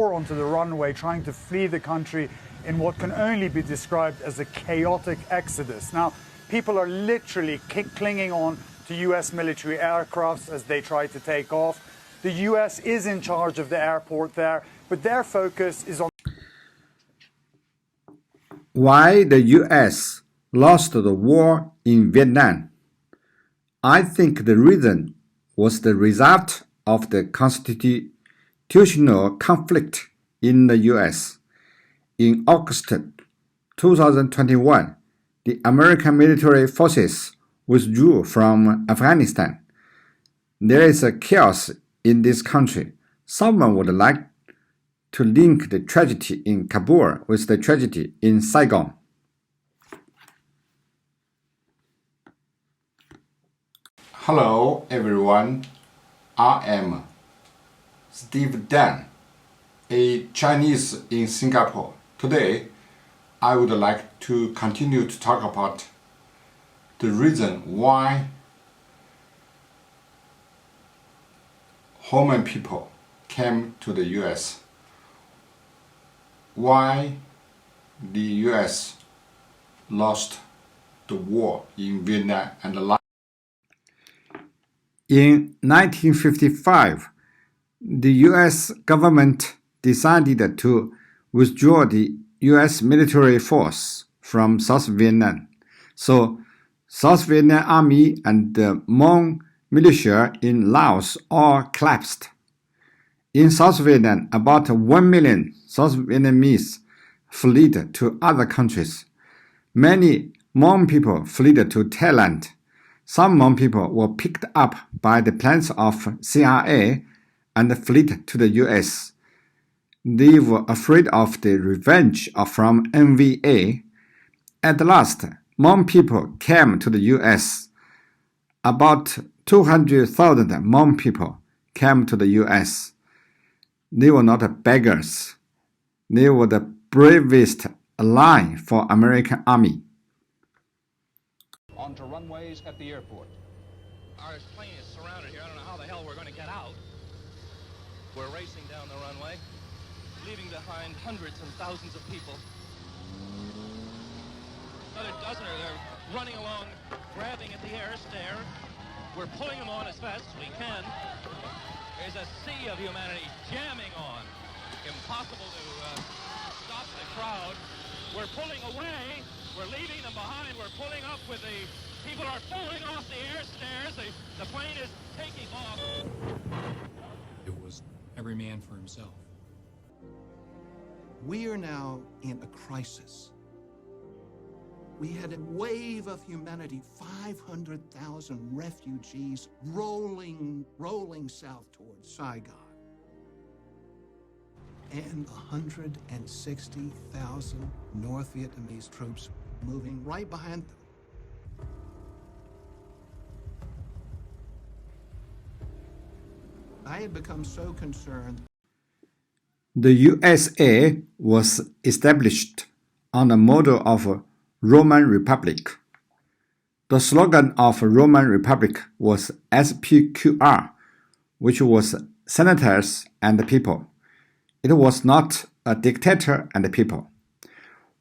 onto the runway, trying to flee the country in what can only be described as a chaotic exodus. Now, people are literally clinging on to U.S. military aircrafts as they try to take off. The U.S. is in charge of the airport there, but their focus is on why the U.S. lost the war in Vietnam. I think the reason was the result of the constitutional conflict in the U.S. In August 2021, the American military forces withdrew from Afghanistan. There is a chaos in this country. Someone would like to link the tragedy in Kabul with the tragedy in Saigon. Hello everyone, I am Steve Dan, a Chinese in Singapore. Today, I would like to continue to talk about the reason why Hmong people came to the US. Why the US lost the war in Vietnam and Laos. In 1955, the US government decided to withdraw the US military force from South Vietnam. So, South Vietnam Army and the Hmong militia in Laos all collapsed. In South Vietnam, about 1 million South Vietnamese fled to other countries. Many Hmong people fled to Thailand. Some Hmong people were picked up by the planes of CIA and fled to the US. They were afraid of the revenge from NVA. At last, Hmong people came to the US. About 200,000 Hmong people came to the US. They were not beggars. They were the bravest ally for American Army. Onto runways at the airport. Our plane is surrounded here. I don't know how the hell we're going to get out. We're racing down the runway, leaving behind hundreds and thousands of people. Another dozen are there running along, grabbing at the air stair. We're pulling them on as fast as we can. There's a sea of humanity jamming on. Impossible to stop the crowd. We're pulling away. We're leaving them behind. We're pulling up with the people are falling off the air stairs. The plane is taking off. It was every man for himself. We are now in a crisis. We had a wave of humanity, 500,000 refugees rolling south towards Saigon. And 160,000 North Vietnamese troops moving right behind them. I had become so concerned. The USA was established on the model of a Roman Republic. The slogan of Roman Republic was SPQR, which was senators and the people. It was not a dictator and the people.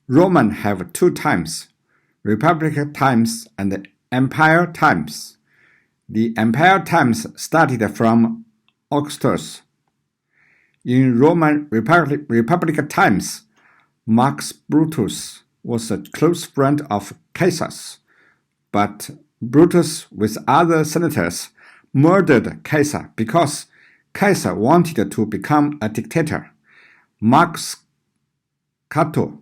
Roman have two times, Republic times and Empire times. The Empire times started from Augustus. In Roman Republic times, Marcus Brutus was a close friend of Caesar's, but Brutus with other senators murdered Caesar because Caesar wanted to become a dictator. Marcus Cato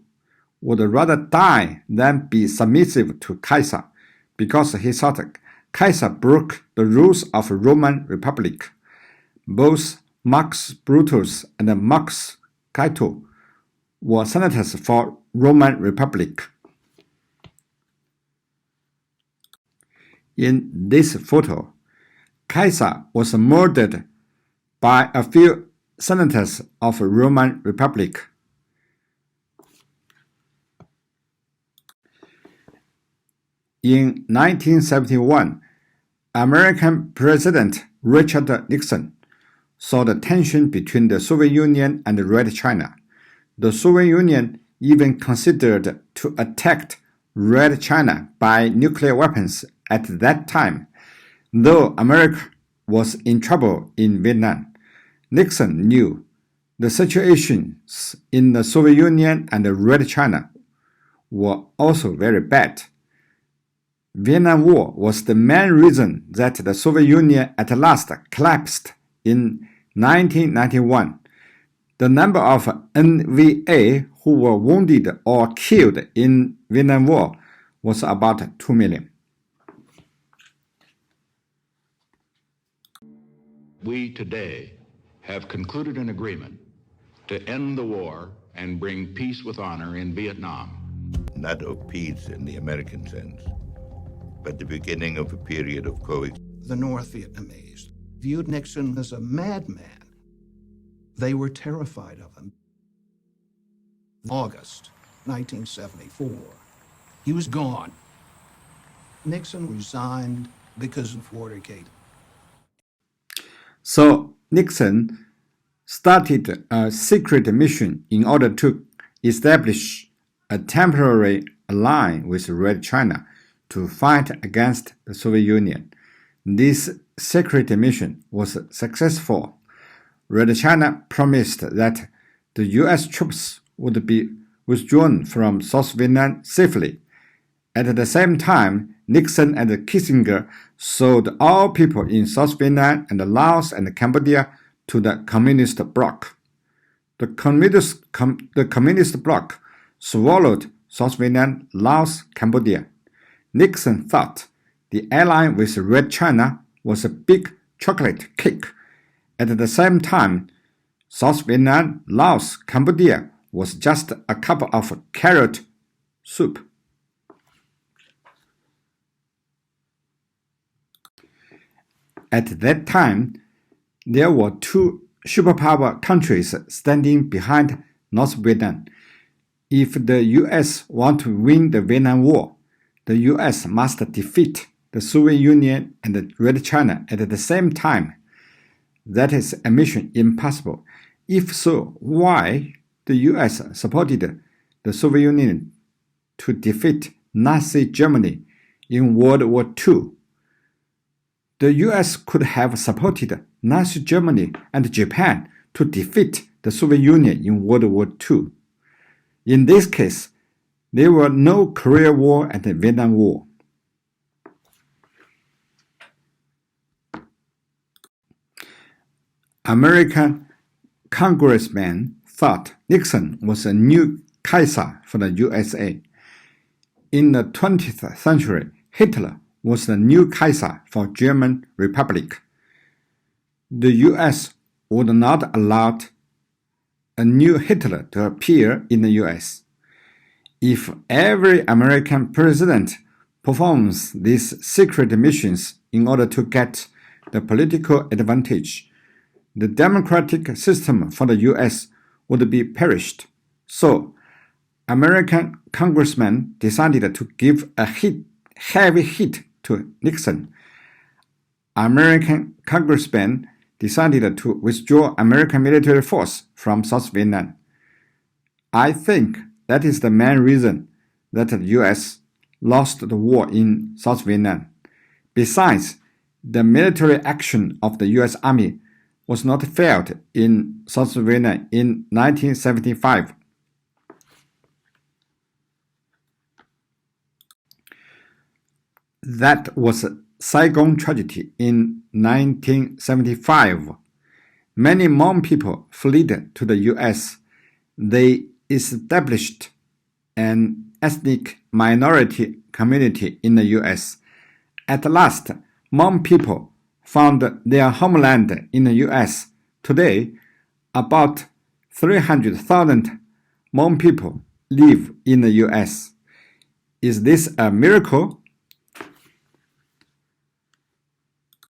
would rather die than be submissive to Caesar because he thought Caesar broke the rules of Roman Republic. Both Marcus Brutus and Marcus Cato were senators for Roman Republic. In this photo, Caesar was murdered by a few senators of Roman Republic. In 1971, American President Richard Nixon saw the tension between the Soviet Union and Red China. The Soviet Union even considered to attack Red China by nuclear weapons at that time, though America was in trouble in Vietnam. Nixon knew the situations in the Soviet Union and Red China were also very bad. Vietnam War was the main reason that the Soviet Union at last collapsed in 1991. The number of NVA who were wounded or killed in Vietnam War was about 2 million. We today have concluded an agreement to end the war and bring peace with honor in Vietnam. Not of peace in the American sense, but the beginning of a period of coexistence. The North Vietnamese viewed Nixon as a madman. They were terrified of him. August 1974, he was gone. Nixon resigned because of Watergate. So Nixon started a secret mission in order to establish a temporary alliance with Red China to fight against the Soviet Union. This secret mission was successful. Red China promised that the U.S. troops would be withdrawn from South Vietnam safely. At the same time, Nixon and Kissinger sold all people in South Vietnam and Laos and Cambodia to the Communist bloc. The Communist bloc swallowed South Vietnam, Laos, Cambodia. Nixon thought the alliance with Red China was a big chocolate cake. At the same time, South Vietnam, Laos, Cambodia was just a cup of carrot soup. At that time, there were two superpower countries standing behind North Vietnam. If the U.S. want to win the Vietnam War, the U.S. must defeat the Soviet Union and Red China at the same time. That is a mission impossible. If so, why the U.S. supported the Soviet Union to defeat Nazi Germany in World War II? The U.S. could have supported Nazi Germany and Japan to defeat the Soviet Union in World War II. In this case, there were no Korea War and Vietnam War. American congressmen thought Nixon was a new Kaiser for the USA. In the 20th century, Hitler was the new Kaiser for German Republic. The US would not allow a new Hitler to appear in the US. If every American president performs these secret missions in order to get the political advantage, the democratic system for the US would be perished. So, American congressmen decided to give a heavy hit to Nixon. American congressmen decided to withdraw American military force from South Vietnam. I think that is the main reason that the US lost the war in South Vietnam. Besides, the military action of the US Army was not felt in South Vietnam in 1975. That was a Saigon tragedy in 1975. Many Hmong people fled to the US. They established an ethnic minority community in the US. At last, Hmong people found their homeland in the US. Today, about 300,000 Hmong people live in the US. Is this a miracle?